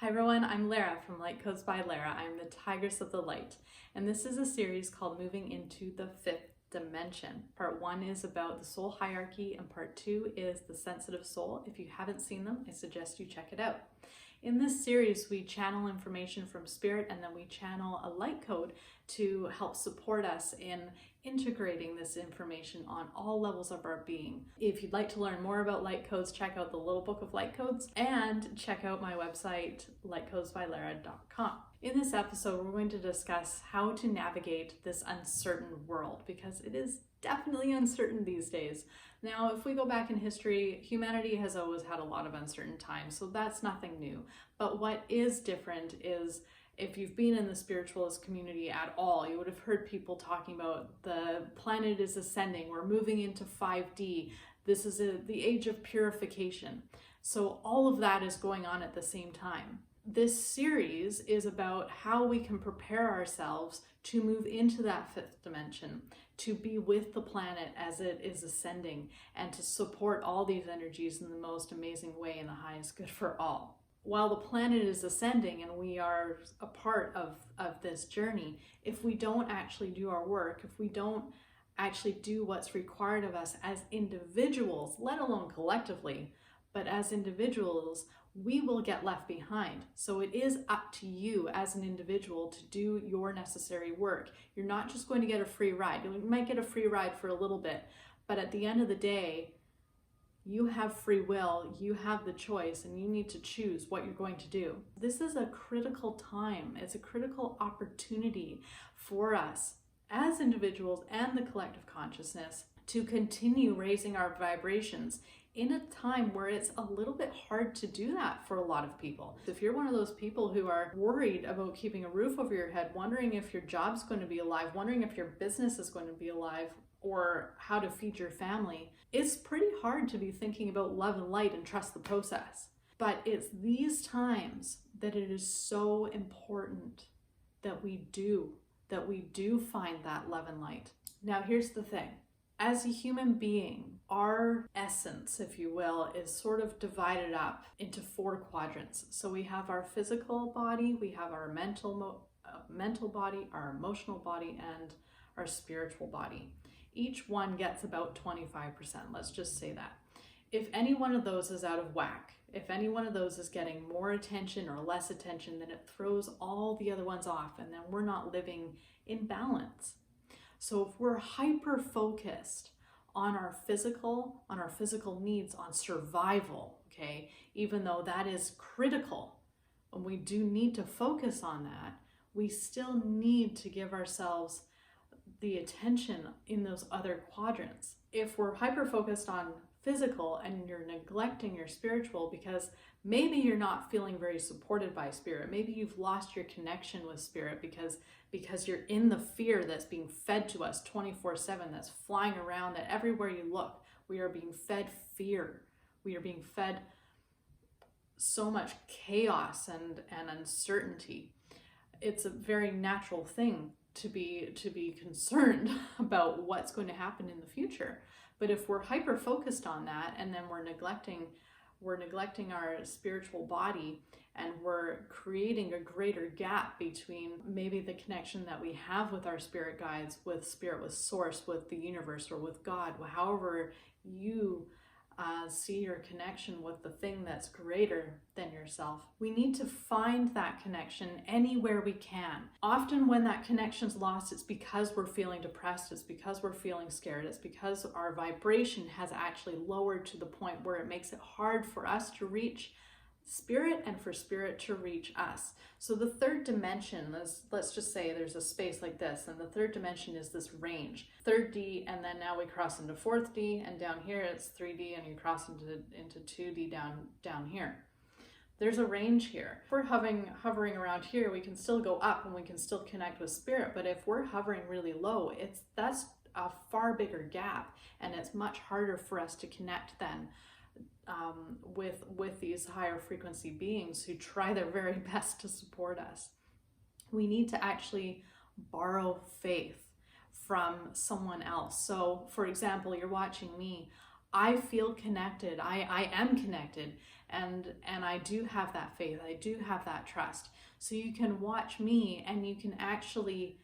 Hi everyone, I'm Lara from Light Codes by Lara. I'm the Tigress of the Light, and this is a series called Moving into the Fifth Dimension. Part 1 is about the soul hierarchy, and part 2 is the sensitive soul. If you haven't seen them, I suggest you check it out. In this series, we channel information from spirit, and then we channel a light code to help support us in integrating this information on all levels of our being. If you'd like to learn more about light codes, check out the Little Book of Light Codes and check out my website, lightcodesbylara.com. In this episode, we're going to discuss how to navigate this uncertain world, because it is definitely uncertain these days. Now, if we go back in history, humanity has always had a lot of uncertain times, so that's nothing new. But what is different is, if you've been in the spiritualist community at all, you would have heard people talking about the planet is ascending, we're moving into 5D, this is the age of purification. So all of that is going on at the same time. This series is about how we can prepare ourselves to move into that fifth dimension, to be with the planet as it is ascending, and to support all these energies in the most amazing way in the highest good for all. While the planet is ascending and we are a part of this journey, if we don't actually do our work, if we don't actually do what's required of us as individuals, let alone collectively, but as individuals, we will get left behind. So it is up to you as an individual to do your necessary work. You're not just going to get a free ride. You might get a free ride for a little bit, but at the end of the day, you have free will, you have the choice, and you need to choose what you're going to do. This is a critical time. It's a critical opportunity for us as individuals and the collective consciousness to continue raising our vibrations in a time where it's a little bit hard to do that for a lot of people. If you're one of those people who are worried about keeping a roof over your head, wondering if your job's going to be alive, wondering if your business is going to be alive, or how to feed your family, it's pretty hard to be thinking about love and light and trust the process. But it's these times that it is so important that we do find that love and light. Now, here's the thing. As a human being, our essence, if you will, is sort of divided up into 4 quadrants. So we have our physical body, we have our mental body, our emotional body, and our spiritual body. Each one gets about 25%, let's just say that. If any one of those is out of whack, if any one of those is getting more attention or less attention, then it throws all the other ones off, and then we're not living in balance. So if we're hyper-focused on our physical needs, on survival, okay, even though that is critical, and we do need to focus on that, we still need to give ourselves the attention in those other quadrants. If we're hyper-focused on physical and you're neglecting your spiritual because maybe you're not feeling very supported by spirit, maybe you've lost your connection with spirit because you're in the fear that's being fed to us 24/7, that's flying around, that everywhere you look, we are being fed fear. We are being fed so much chaos and uncertainty. It's a very natural thing to be concerned about what's going to happen in the future. But if we're hyper focused on that, and then we're neglecting our spiritual body, and we're creating a greater gap between maybe the connection that we have with our spirit guides, with spirit, with source, with the universe, or with God, however you see your connection with the thing that's greater than yourself. We need to find that connection anywhere we can. Often when that connection's lost, it's because we're feeling depressed, it's because we're feeling scared, it's because our vibration has actually lowered to the point where it makes it hard for us to reach spirit and for spirit to reach us. So the third dimension, let's just say there's a space like this, and the third dimension is this range, 3D, and then now we cross into 4th D, and down here it's 3D, and you cross into 2D down here. There's a range here. If we're hovering around here, we can still go up and we can still connect with spirit, but if we're hovering really low, that's a far bigger gap, and it's much harder for us to connect then with these higher frequency beings who try their very best to support us. We need to actually borrow faith from someone else. So for example, you're watching me. I feel connected. I am connected, and I do have that faith. I do have that trust. So you can watch me and you can actually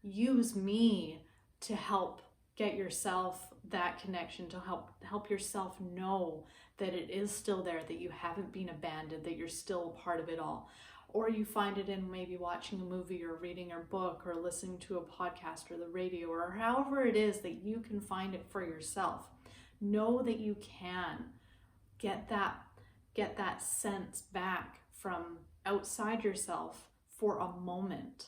use me to help get yourself that connection, to help yourself know that it is still there, that you haven't been abandoned, that you're still a part of it all. Or you find it in maybe watching a movie or reading a book or listening to a podcast or the radio, or however it is that you can find it for yourself. Know that you can get that sense back from outside yourself for a moment,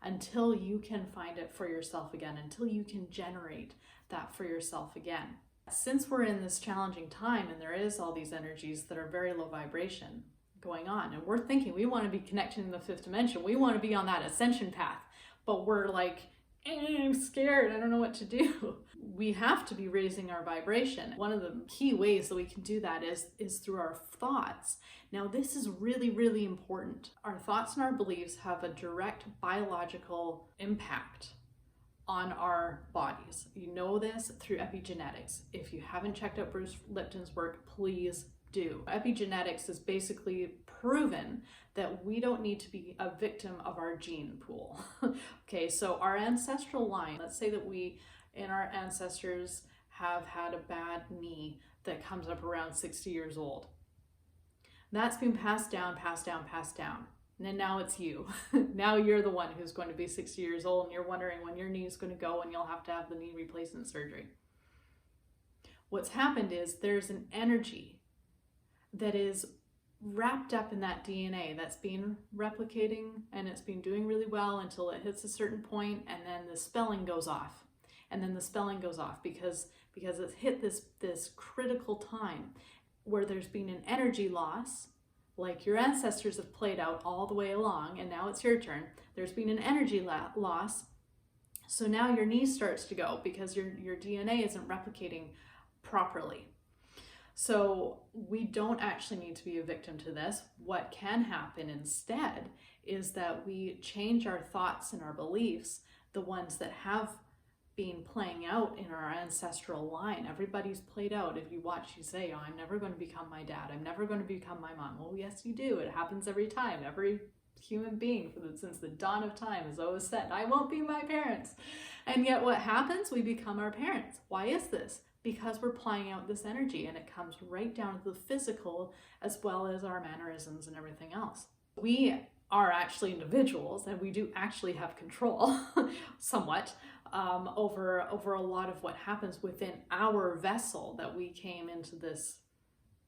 until you can find it for yourself again, until you can generate that for yourself again. Since we're in this challenging time and there is all these energies that are very low vibration going on, and we're thinking we want to be connected in the fifth dimension, we want to be on that ascension path, but we're like, I'm scared, I don't know what to do. We have to be raising our vibration. One of the key ways that we can do that is through our thoughts. Now, this is really, really important. Our thoughts and our beliefs have a direct biological impact on our bodies. You know this through epigenetics. If you haven't checked out Bruce Lipton's work, please do. Epigenetics is basically proven that we don't need to be a victim of our gene pool. Okay, so our ancestral line, let's say that we, in our ancestors, have had a bad knee that comes up around 60 years old. That's been passed down. And then now it's you. Now you're the one who's going to be 60 years old and you're wondering when your knee is going to go and you'll have to have the knee replacement surgery. What's happened is there's an energy that is wrapped up in that DNA that's been replicating, and it's been doing really well until it hits a certain point, and then the spelling goes off. And then the spelling goes off because it's hit this critical time where there's been an energy loss, like your ancestors have played out all the way along, and now it's your turn. There's been an energy loss, so now your knee starts to go because your DNA isn't replicating properly. So we don't actually need to be a victim to this. What can happen instead is that we change our thoughts and our beliefs, the ones that have been playing out in our ancestral line. Everybody's played out. If you watch, you say, oh, I'm never going to become my dad. I'm never going to become my mom. Well, yes, you do. It happens every time. Every human being since the dawn of time has always said, I won't be my parents. And yet what happens? We become our parents. Why is this? Because we're playing out this energy, and it comes right down to the physical as well as our mannerisms and everything else. We are actually individuals, and we do actually have control somewhat over a lot of what happens within our vessel that we came into this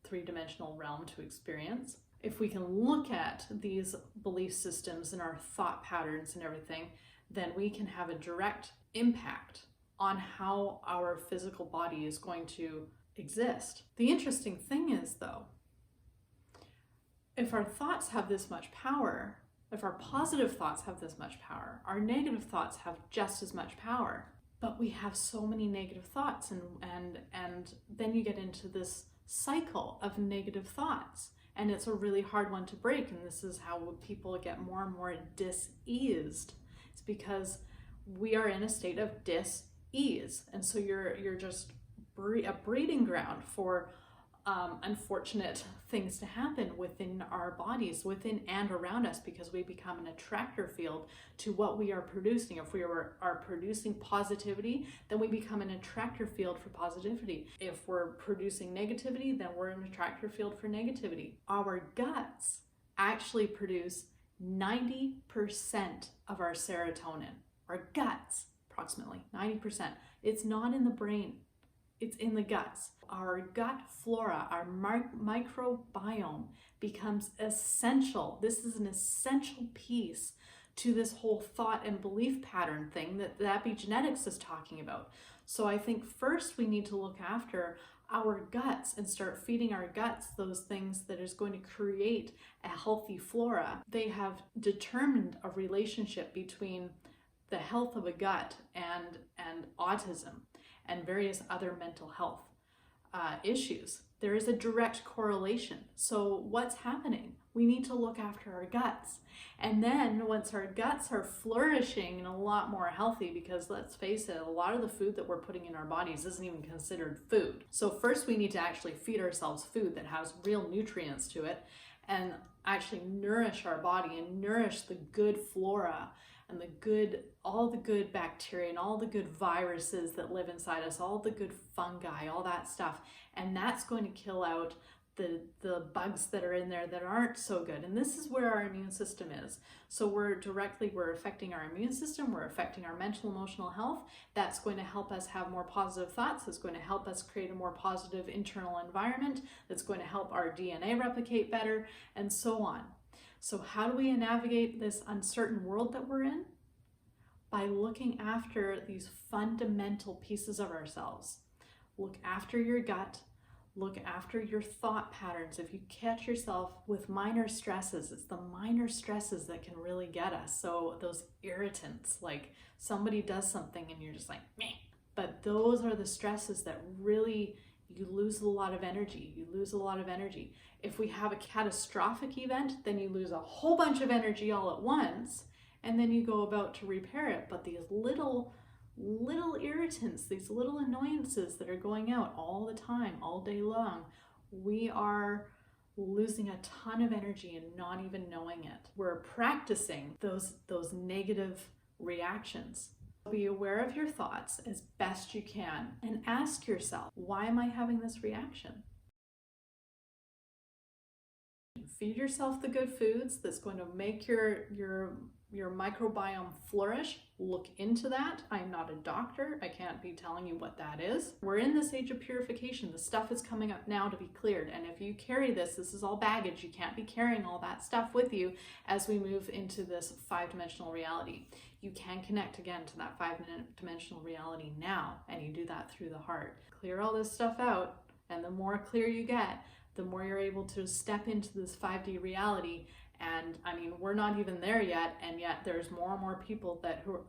three-dimensional realm to experience. If we can look at these belief systems and our thought patterns and everything, then we can have a direct impact on how our physical body is going to exist. The interesting thing is, though, if our thoughts have this much power, if our positive thoughts have this much power, our negative thoughts have just as much power. But we have so many negative thoughts, and then you get into this cycle of negative thoughts, and it's a really hard one to break. And this is how people get more and more diseased. It's because we are in a state of dis-ease, and so you're just a breeding ground for unfortunate things to happen within our bodies, within and around us, because we become an attractor field to what we are producing. If we are producing positivity, then we become an attractor field for positivity. If we're producing negativity, then we're an attractor field for negativity. Our guts actually produce 90% of our serotonin. Our guts, approximately 90%. It's not in the brain. It's in the guts. Our gut flora, our microbiome becomes essential. This is an essential piece to this whole thought and belief pattern thing that the epigenetics is talking about. So I think first we need to look after our guts and start feeding our guts those things that is going to create a healthy flora. They have determined a relationship between the health of a gut and autism and various other mental health issues. There is a direct correlation. So what's happening? we need to look after our guts. And then once our guts are flourishing and a lot more healthy, because let's face it, a lot of the food that we're putting in our bodies isn't even considered food. So first we need to actually feed ourselves food that has real nutrients to it and actually nourish our body and nourish the good flora and all the good bacteria and all the good viruses that live inside us, all the good fungi, all that stuff. And that's going to kill out the bugs that are in there that aren't so good. And this is where our immune system is. So we're affecting our immune system, we're affecting our mental, emotional health. That's going to help us have more positive thoughts. It's going to help us create a more positive internal environment. That's going to help our DNA replicate better, and so on. So how do we navigate this uncertain world that we're in? By looking after these fundamental pieces of ourselves. Look after your gut. Look after your thought patterns. If you catch yourself with minor stresses, it's the minor stresses that can really get us. So those irritants, like somebody does something and you're just like, meh. But those are the stresses that really, you lose a lot of energy. You lose a lot of energy. If we have a catastrophic event, then you lose a whole bunch of energy all at once, and then you go about to repair it. But these little irritants, these little annoyances that are going out all the time, all day long, we are losing a ton of energy and not even knowing it. We're practicing those negative reactions. Be aware of your thoughts as best you can and ask yourself, why am I having this reaction? Feed yourself the good foods that's going to make your microbiome flourish. Look into that. I'm not a doctor. I can't be telling you what that is. We're in this age of purification. The stuff is coming up now to be cleared. And if you carry this is all baggage. You can't be carrying all that stuff with you as we move into this 5-dimensional reality. You can connect again to that 5-dimensional reality now, and you do that through the heart. Clear all this stuff out, and the more clear you get, the more you're able to step into this 5D reality. And I mean, we're not even there yet, and yet there's more and more people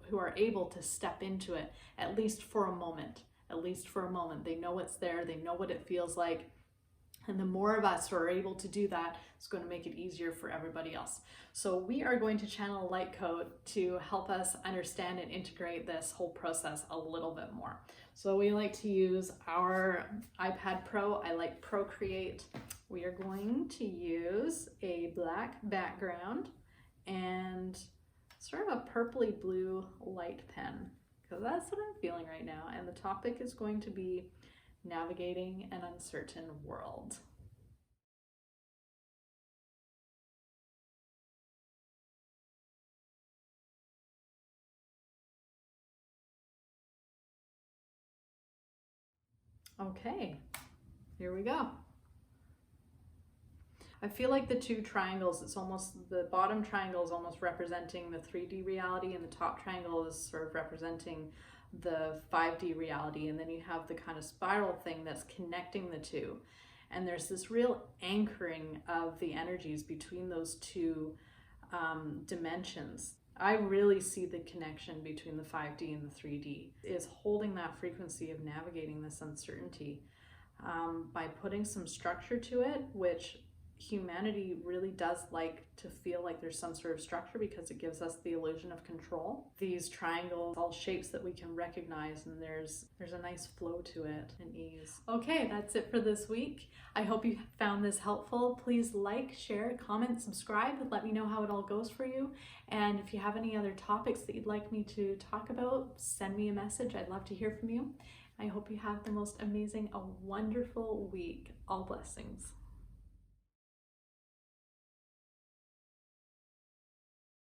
who are able to step into it, at least for a moment. At least for a moment. They know it's there, they know what it feels like. And the more of us who are able to do that, it's going to make it easier for everybody else. So we are going to channel Light Code to help us understand and integrate this whole process a little bit more. So we like to use our iPad Pro. I like Procreate. We are going to use a black background and sort of a purpley blue light pen, because that's what I'm feeling right now. And the topic is going to be navigating an uncertain world. Okay, here we go. I feel like the two triangles, it's almost, the bottom triangle is almost representing the 3D reality, and the top triangle is sort of representing the 5D reality. And then you have the kind of spiral thing that's connecting the two. And there's this real anchoring of the energies between those two dimensions. I really see the connection between the 5D and the 3D is holding that frequency of navigating this uncertainty by putting some structure to it, which humanity really does like to feel like there's some sort of structure because it gives us the illusion of control. These triangles, all shapes that we can recognize, and there's a nice flow to it and ease. Okay, that's it for this week. I hope you found this helpful. Please like, share, comment, subscribe, and let me know how it all goes for you. And if you have any other topics that you'd like me to talk about, send me a message. I'd love to hear from you. I hope you have the most amazing, a wonderful week. All blessings.